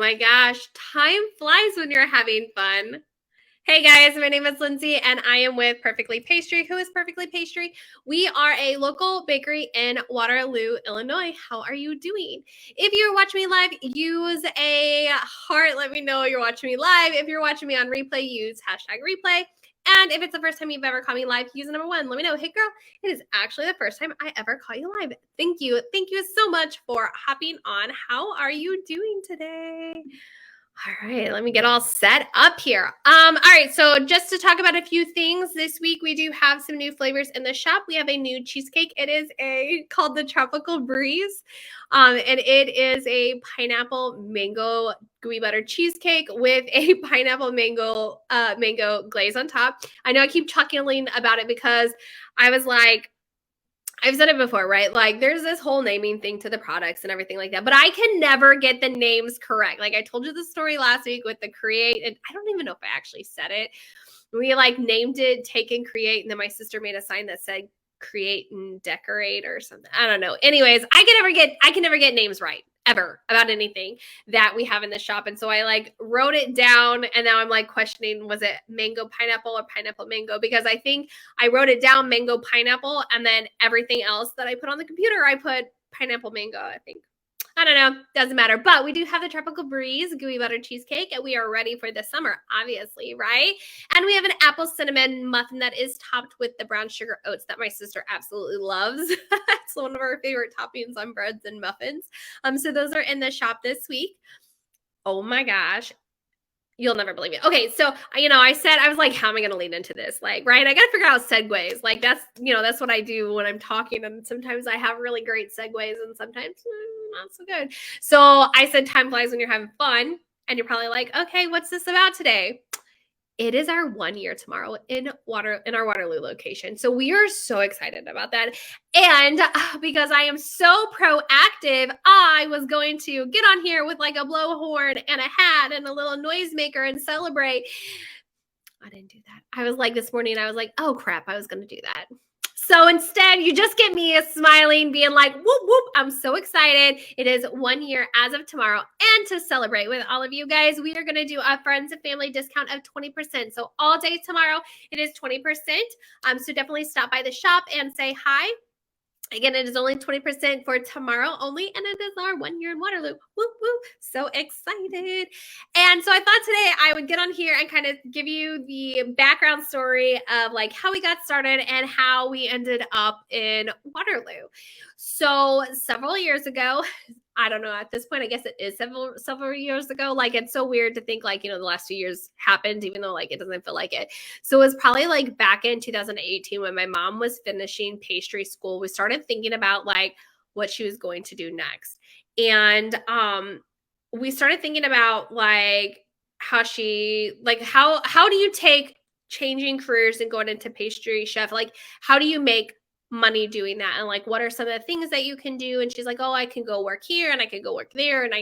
my gosh, time flies when you're having fun. Hey guys, my name is Lindsay and I am with Perfectly Pastry. Who is Perfectly Pastry? We are a local bakery in Waterloo, Illinois. How are you doing? If you're watching me live, use a heart. Let me know you're watching me live. If you're watching me on replay, use hashtag replay. And if it's the first time you've ever caught me live, use the number 1. Let me know. Hey girl, it is actually the first time I ever caught you live. Thank you. Thank you so much for hopping on. How are you doing today? All right, let me get all set up here. All right, so just to talk about a few things, this week we do have some new flavors in the shop. We have a new cheesecake. It is called the Tropical Breeze, and it is a pineapple mango gooey butter cheesecake with a pineapple mango glaze on top. I know I keep chuckling about it because I was like, I've said it before, right? Like there's this whole naming thing to the products and everything like that, but I can never get the names correct. Like I told you the story last week with the create, and I don't even know if I actually said it. We like named it Take and Create, and then my sister made a sign that said create and decorate or something. I don't know. Anyways, I can never get names right ever about anything that we have in the shop. And so I like wrote it down, and now I'm like questioning, was it mango pineapple or pineapple mango? Because I think I wrote it down mango pineapple, and then everything else that I put on the computer, I put pineapple mango, I think. I don't know, doesn't matter. But we do have the Tropical Breeze gooey butter cheesecake, and we are ready for the summer, obviously, right? And we have an apple cinnamon muffin that is topped with the brown sugar oats that my sister absolutely loves. It's one of our favorite toppings on breads and muffins. So those are in the shop this week. Oh my gosh. You'll never believe it. Okay, so I was like, how am I going to lead into this? Like, right? I got to figure out segues. Like that's what I do when I'm talking, and sometimes I have really great segues, and sometimes not so good. So I said, time flies when you're having fun, and you're probably like, okay, what's this about today? It is our 1 year tomorrow in our Waterloo location. So we are so excited about that. And because I am so proactive, I was going to get on here with like a blowhorn and a hat and a little noisemaker and celebrate. I didn't do that. I was like this morning, I was like, oh crap, I was going to do that. So instead, you just get me smiling, being like, whoop, whoop. I'm so excited. It is 1 year as of tomorrow. And to celebrate with all of you guys, we are going to do a friends and family discount of 20%. So all day tomorrow, it is 20%. So definitely stop by the shop and say hi. Again, it is only 20% for tomorrow only, and it is our 1 year in Waterloo. Woo, woo. So excited. And so I thought today I would get on here and kind of give you the background story of like how we got started and how we ended up in Waterloo. So several years ago, I don't know, at this point, I guess it is several years ago. Like, it's so weird to think like, the last 2 years happened, even though like it doesn't feel like it. So it was probably like back in 2018 when my mom was finishing pastry school. We started thinking about like what she was going to do next. And we started thinking about like how how do you take changing careers and going into pastry chef? Like, how do you make money doing that, and like what are some of the things that you can do? And she's like, oh, I can go work here and I could go work there. And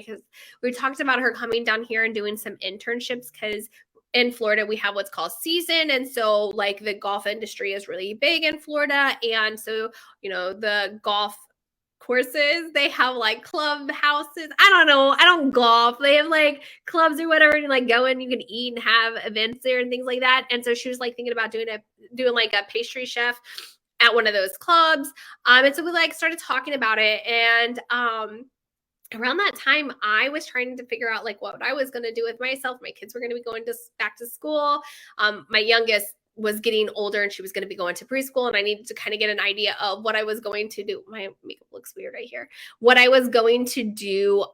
we talked about her coming down here and doing some internships, because in Florida we have what's called season, and so like the golf industry is really big in Florida. And so the golf courses, they have like club houses. I don't know, I don't golf, they have like clubs or whatever, and like go in, you can eat and have events there and things like that. And so she was like thinking about doing like a pastry chef at one of those clubs. And so we like started talking about it. And around that time, I was trying to figure out like what I was going to do with myself. My kids were going to be going back to school. My youngest was getting older and she was going to be going to preschool, and I needed to kind of get an idea of what I was going to do. My makeup looks weird right here. What I was going to do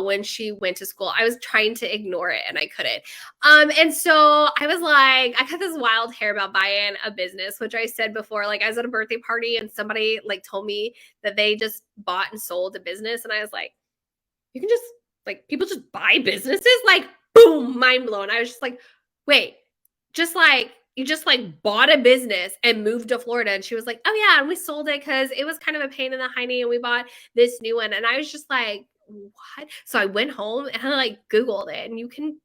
when she went to school. I was trying to ignore it and I couldn't. And so I was like, I got this wild hair about buying a business, which I said before. Like, I was at a birthday party and somebody like told me that they just bought and sold a business, and I was like, you can just like, people just buy businesses? Like, boom, mind blown. I was just like, wait, just like, you just like bought a business and moved to Florida? And she was like, oh yeah, and we sold it because it was kind of a pain in the hiney, and we bought this new one. And I was just like, what? So I went home and I like Googled it, and you can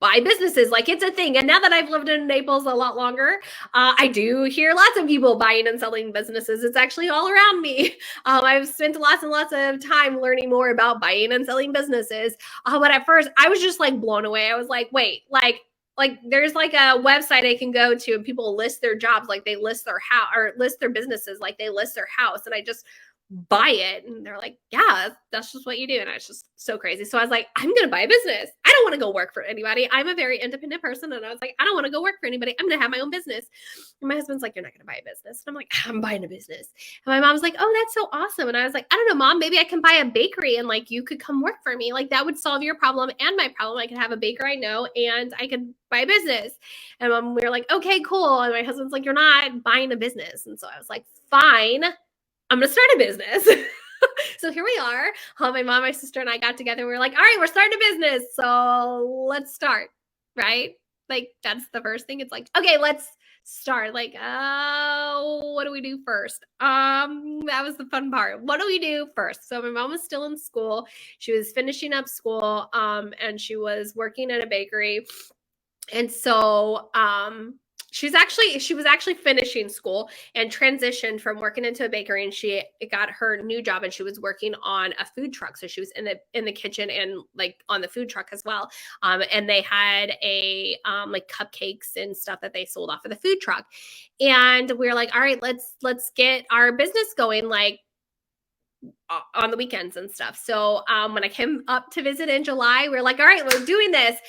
buy businesses. Like it's a thing. And now that I've lived in Naples a lot longer, I do hear lots of people buying and selling businesses. It's actually all around me. I've spent lots and lots of time learning more about buying and selling businesses. But at first I was just like blown away. I was like, wait, like there's like a website I can go to and people list their jobs, like they list their house or list their businesses, like they list their house, and I just buy it. And they're like, yeah, that's just what you do. And it's just so crazy. So I was like, I'm going to buy a business. I don't want to go work for anybody. I'm a very independent person. And I was like, I don't want to go work for anybody. I'm going to have my own business. And my husband's like, you're not going to buy a business. And I'm like, I'm buying a business. And my mom's like, oh, that's so awesome. And I was like, I don't know, Mom, maybe I can buy a bakery and like, you could come work for me. Like that would solve your problem and my problem. I could have a baker I know and I could buy a business. And we were like, okay, cool. And my husband's like, you're not buying a business. And so I was like, fine, I'm going to start a business. So here we are. My mom, my sister, and I got together. And we were like, all right, we're starting a business. So let's start, right? Like that's the first thing. It's like, okay, let's start. Like, what do we do first? That was the fun part. What do we do first? So my mom was still in school. She was finishing up school, and she was working at a bakery. And so, she was actually finishing school and transitioned from working into a bakery, and she got her new job and she was working on a food truck. So she was in the kitchen and like on the food truck as well. And they had a like cupcakes and stuff that they sold off of the food truck. And we were like, all right, let's get our business going like on the weekends and stuff. So when I came up to visit in July, we were like, all right, we're doing this.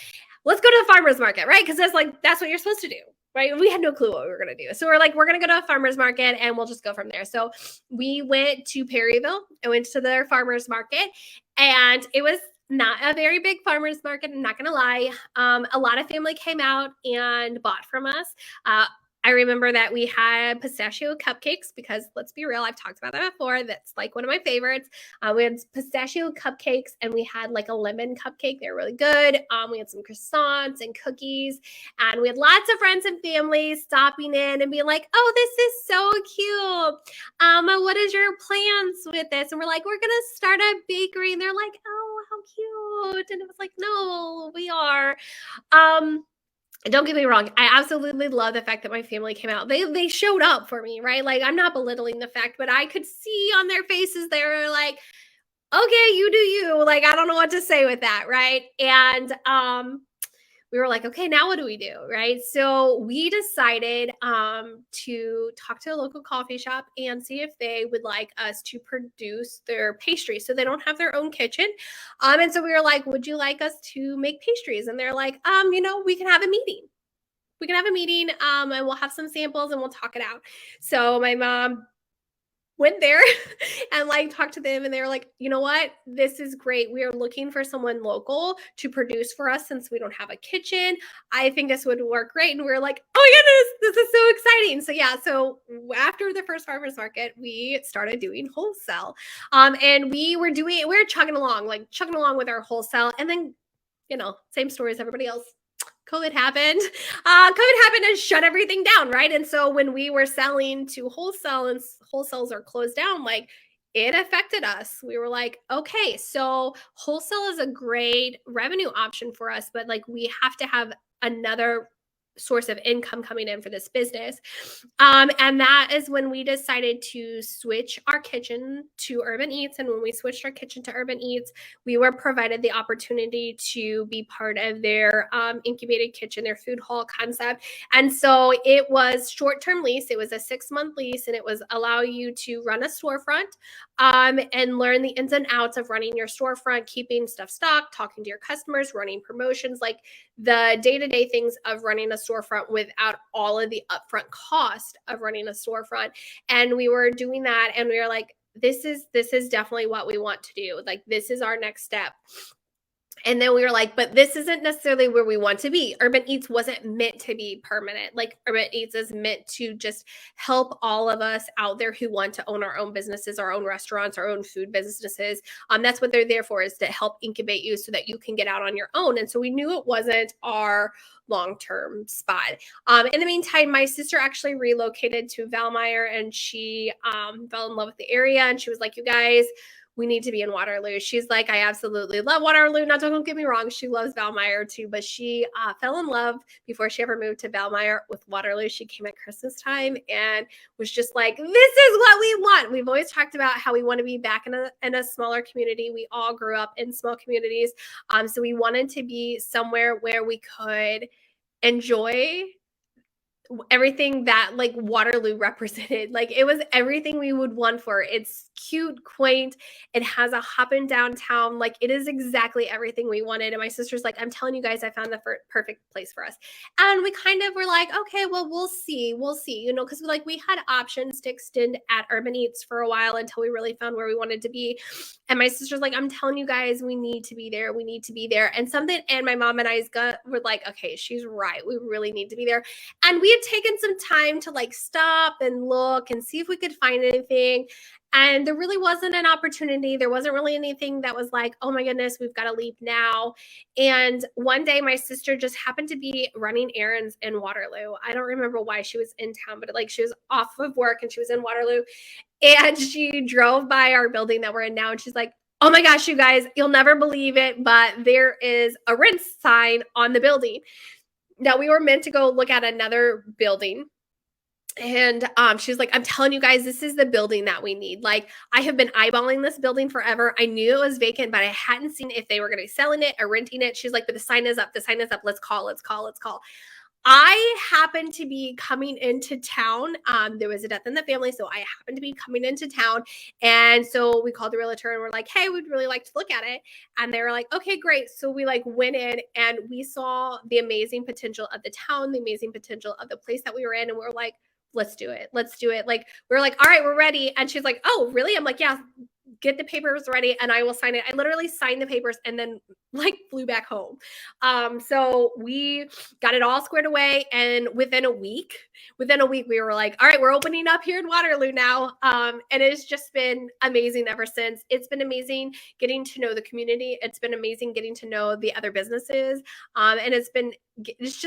Let's go to the farmer's market, right? Because that's what you're supposed to do. Right. We had no clue what we were going to do. So we're like, we're going to go to a farmer's market and we'll just go from there. So we went to Perryville and went to their farmer's market, and it was not a very big farmer's market. I'm not going to lie. A lot of family came out and bought from us. I remember that we had pistachio cupcakes because let's be real, I've talked about that before. That's like one of my favorites. We had pistachio cupcakes and we had like a lemon cupcake. They're really good. We had some croissants and cookies, and we had lots of friends and family stopping in and being like, oh, this is so cute. What is your plans with this? And we're like, we're going to start a bakery. And they're like, oh, how cute. And it was like, no, we are. Don't get me wrong. I absolutely love the fact that my family came out. They showed up for me, right? Like I'm not belittling the fact, but I could see on their faces, they were like, okay, you do you. Like, I don't know what to say with that, right? And we were like, okay, now what do we do, right? So we decided to talk to a local coffee shop and see if they would like us to produce their pastries. So they don't have their own kitchen. And so we were like, would you like us to make pastries? And they're like, we can have a meeting. We can have a meeting and we'll have some samples and we'll talk it out. So my mom went there and like talked to them, and they were like, you know what, this is great. We are looking for someone local to produce for us since we don't have a kitchen. I think this would work great. And we were like, oh my goodness, this is so exciting. So yeah, so after the first farmers market, we started doing wholesale. And we were chugging along with our wholesale, and then same story as everybody else. COVID happened and shut everything down, right? And so when we were selling to wholesale and wholesales are closed down, like it affected us. We were like, okay, so wholesale is a great revenue option for us, but like we have to have another source of income coming in for this business. And that is when we decided to switch our kitchen to Urban Eats. And when we switched our kitchen to Urban Eats, we were provided the opportunity to be part of their incubated kitchen, their food hall concept. And so it was short-term lease. It was a 6-month lease, and it was allow you to run a storefront and learn the ins and outs of running your storefront, keeping stuff stocked, talking to your customers, running promotions, like the day-to-day things of running a storefront without all of the upfront cost of running a storefront. And we were doing that, and we were like, this is definitely what we want to do. Like, this is our next step. And then we were like, but this isn't necessarily where we want to be. Urban Eats wasn't meant to be permanent. Like Urban Eats is meant to just help all of us out there who want to own our own businesses, our own restaurants, our own food businesses. That's what they're there for, is to help incubate you so that you can get out on your own. And so we knew it wasn't our long-term spot. In the meantime, my sister actually relocated to Valmeyer, and she fell in love with the area. And she was like, you guys, we need to be in Waterloo. She's like, I absolutely love Waterloo. Now, don't get me wrong, she loves Valmeyer too, but she fell in love before she ever moved to Valmeyer with Waterloo. She came at Christmas time and was just like, this is what we want. We've always talked about how we want to be back in a smaller community. We all grew up in small communities. So we wanted to be somewhere where we could enjoy everything that like Waterloo represented. Like it was everything we would want for it. It's cute, quaint. It has a hopping downtown. Like it is exactly everything we wanted. And my sister's like, I'm telling you guys, I found the perfect place for us. And we kind of were like, okay, well, we'll see, because like we had options to extend at Urban Eats for a while until we really found where we wanted to be. And my sister's like, I'm telling you guys, we need to be there. We need to be there. And my mom and I's gut were like, okay, she's right. We really need to be there. And we had taken some time to like stop and look and see if we could find anything. And there really wasn't an opportunity. There wasn't really anything that was like, oh my goodness, we've got to leave now. And one day my sister just happened to be running errands in Waterloo. I don't remember why she was in town, but like she was off of work and she was in Waterloo. And she drove by our building that we're in now. And she's like, oh my gosh, you guys, you'll never believe it, but there is a rent sign on the building. Now, we were meant to go look at another building. And she's like, I'm telling you guys, this is the building that we need. Like, I have been eyeballing this building forever. I knew it was vacant, but I hadn't seen if they were going to be selling it or renting it. She's like, but the sign is up. The sign is up. Let's call. I happened to be coming into town. There was a death in the family, so I happened to be coming into town. And so we called the realtor and we're like, hey, we'd really like to look at it. And they were like, okay, great. So we like went in and we saw the amazing potential of the town, the amazing potential of the place that we were in. And we were like, let's do it. Let's do it. Like, we're like, all right, we're ready. And she's like, oh, really? I'm like, yeah, get the papers ready and I will sign it. I literally signed the papers and then like flew back home. So we got it all squared away. And within a week, we were like, all right, we're opening up here in Waterloo now. And it's just been amazing ever since. It's been amazing getting to know the community. It's been amazing getting to know the other businesses. And it's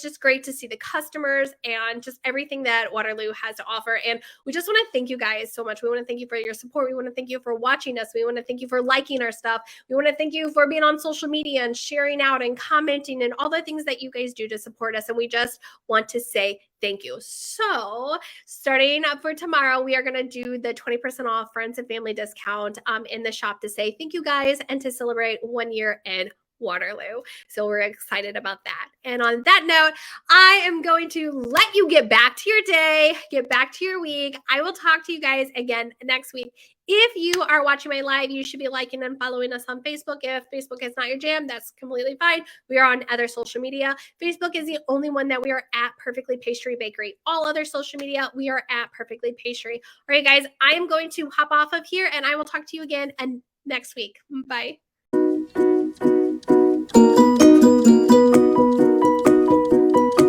just great to see the customers and just everything that Waterloo has to offer. And we just want to thank you guys so much. We want to thank you for your support. We want to thank you for watching us. We want to thank you for liking our stuff. We want to thank you for being on social media and sharing out and commenting and all the things that you guys do to support us. And we just want to say thank you. So starting up for tomorrow, we are going to do the 20% off friends and family discount in the shop to say thank you guys and to celebrate 1 year in Waterloo. So we're excited about that. And on that note, I am going to let you get back to your day, get back to your week. I will talk to you guys again next week. If you are watching my live, you should be liking and following us on Facebook. If Facebook is not your jam, that's completely fine. We are on other social media. Facebook is the only one that we are at Perfectly Pastry Bakery. All other social media, we are at Perfectly Pastry. All right, guys, I am going to hop off of here and I will talk to you again next week. Bye.